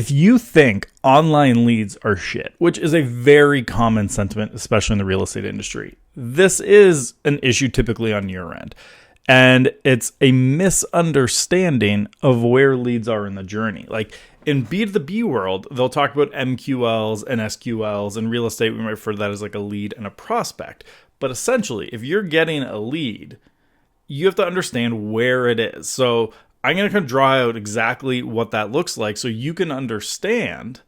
If you think online leads are shit, which is a very common sentiment, especially in the real estate industry, this is an issue typically on your end. And it's a misunderstanding of where leads are in the journey. Like in B2B world, they'll talk about MQLs and SQLs. In real estate, we might refer to that as like a lead and a prospect. But essentially, if you're getting a lead, you have to understand where it is. So I'm going to kind of draw out exactly what that looks like so you can understand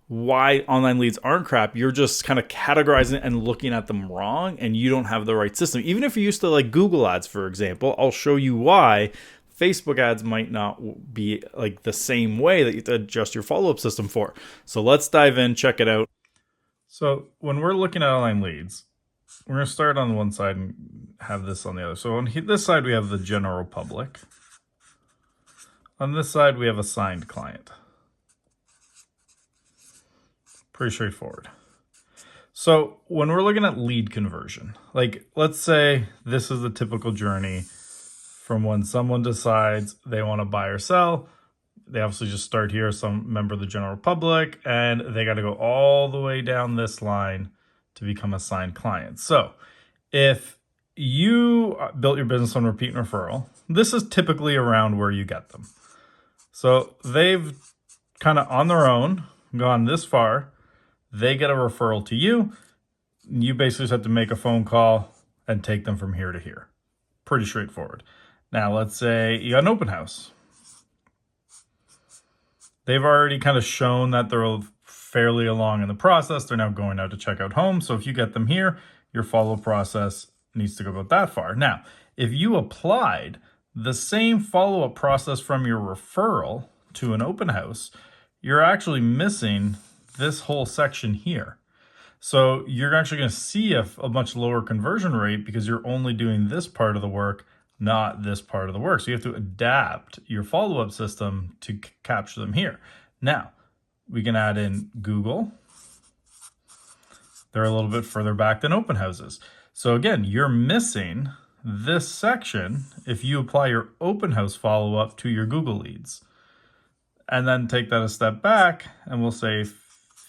why online leads aren't crap. You're just kind of categorizing and looking at them wrong, and you don't have the right system. Even if you're used to like Google ads, for example, I'll show you why Facebook ads might not be like the same way that you have to adjust your follow-up system for. So let's dive in, check it out. So when we're looking at online leads, we're going to start on one side and have this on the other. So on this side, we have the general public. On this side, we have a signed client. Pretty straightforward. So when we're looking at lead conversion, like let's say this is the typical journey from when someone decides they want to buy or sell. They obviously just start here, some member of the general public, and they got to go all the way down this line to become a signed client. So if you built your business on repeat and referral, this is typically around where you get them. So they've kind of on their own gone this far. They get a referral to you. You basically just have to make a phone call and take them from here to here. Pretty straightforward. Now, let's say you got an open house. They've already kind of shown that they're fairly along in the process. They're now going out to check out homes. So if you get them here, your follow process needs to go about that far. Now, if you applied the same follow-up process from your referral to an open house, you're actually missing this whole section here. So you're actually going to see a much lower conversion rate because you're only doing this part of the work, not this part of the work. So you have to adapt your follow-up system to capture them here. Now, we can add in Google. They're a little bit further back than open houses. So again, you're missing this section if you apply your open house follow-up to your Google leads. And then take that a step back and we'll say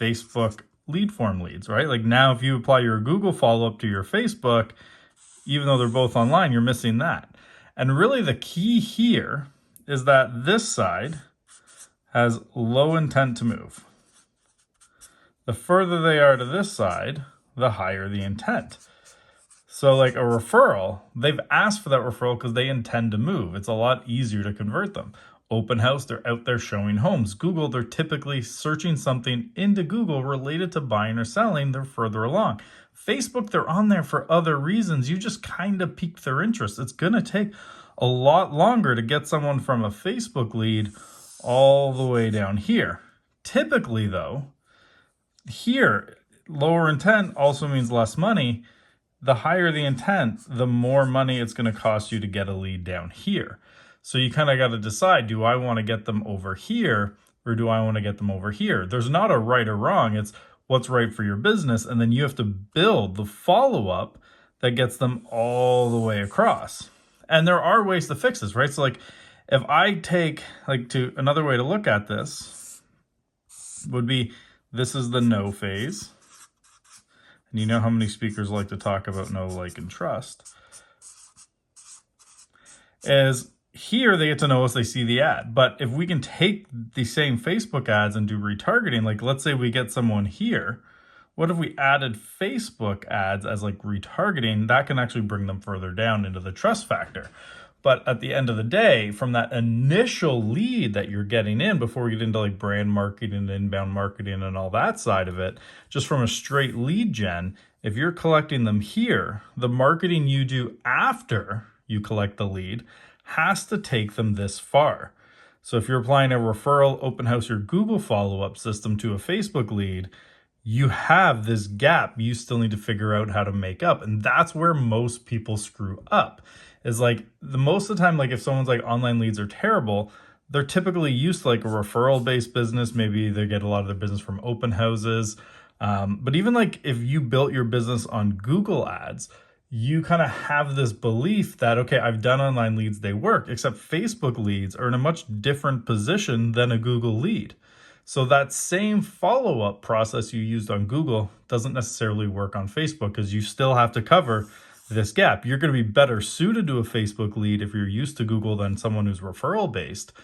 Facebook lead form leads, right? Like now if you apply your Google follow-up to your Facebook, even though they're both online, you're missing that. And really the key here is that this side has low intent to move. The further they are to this side, the higher the intent. So like a referral, they've asked for that referral because they intend to move. It's a lot easier to convert them. Open house, they're out there showing homes. Google, they're typically searching something into Google related to buying or selling. They're further along. Facebook, they're on there for other reasons. You just kind of piqued their interest. It's going to take a lot longer to get someone from a Facebook lead all the way down here. Typically though, here, lower intent also means less money. The higher the intent, the more money it's going to cost you to get a lead down here. So you kind of got to decide, do I want to get them over here or do I want to get them over here? There's not a right or wrong. It's what's right for your business. And then you have to build the follow-up that gets them all the way across. And there are ways to fix this, right? So like if I take to another way to look at this would be, this is the no phase. And you know how many speakers like to talk about know, like, and trust. Is here they get to know us, they see the ad. But if we can take the same Facebook ads and do retargeting, like let's say we get someone here, what if we added Facebook ads as like retargeting? That can actually bring them further down into the trust factor. But at the end of the day, from that initial lead that you're getting in before we get into like brand marketing and inbound marketing and all that side of it, just from a straight lead gen, if you're collecting them here, the marketing you do after you collect the lead has to take them this far. So if you're applying a referral, open house, or Google follow-up system to a Facebook lead, you have this gap you still need to figure out how to make up. And that's where most people screw up. Is like most of the time, like if someone's like online leads are terrible, they're typically used to like a referral based business. Maybe they get a lot of their business from open houses. But even like if you built your business on Google ads, you kind of have this belief that, okay, I've done online leads, they work, except Facebook leads are in a much different position than a Google lead. So that same follow-up process you used on Google doesn't necessarily work on Facebook because you still have to cover this gap. You're going to be better suited to a Facebook lead if you're used to Google than someone who's referral based.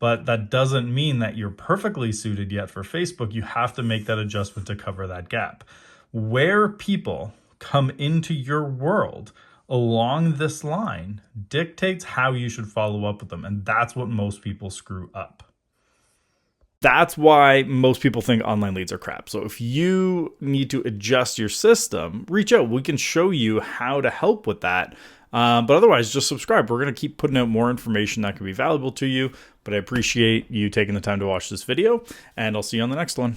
But that doesn't mean that you're perfectly suited yet for Facebook. You have to make that adjustment to cover that gap. Where people come into your world along this line dictates how you should follow up with them. And that's what most people screw up. That's why most people think online leads are crap. So if you need to adjust your system, reach out. We can show you how to help with that. But otherwise, just subscribe. We're going to keep putting out more information that can be valuable to you. But I appreciate you taking the time to watch this video, and I'll see you on the next one.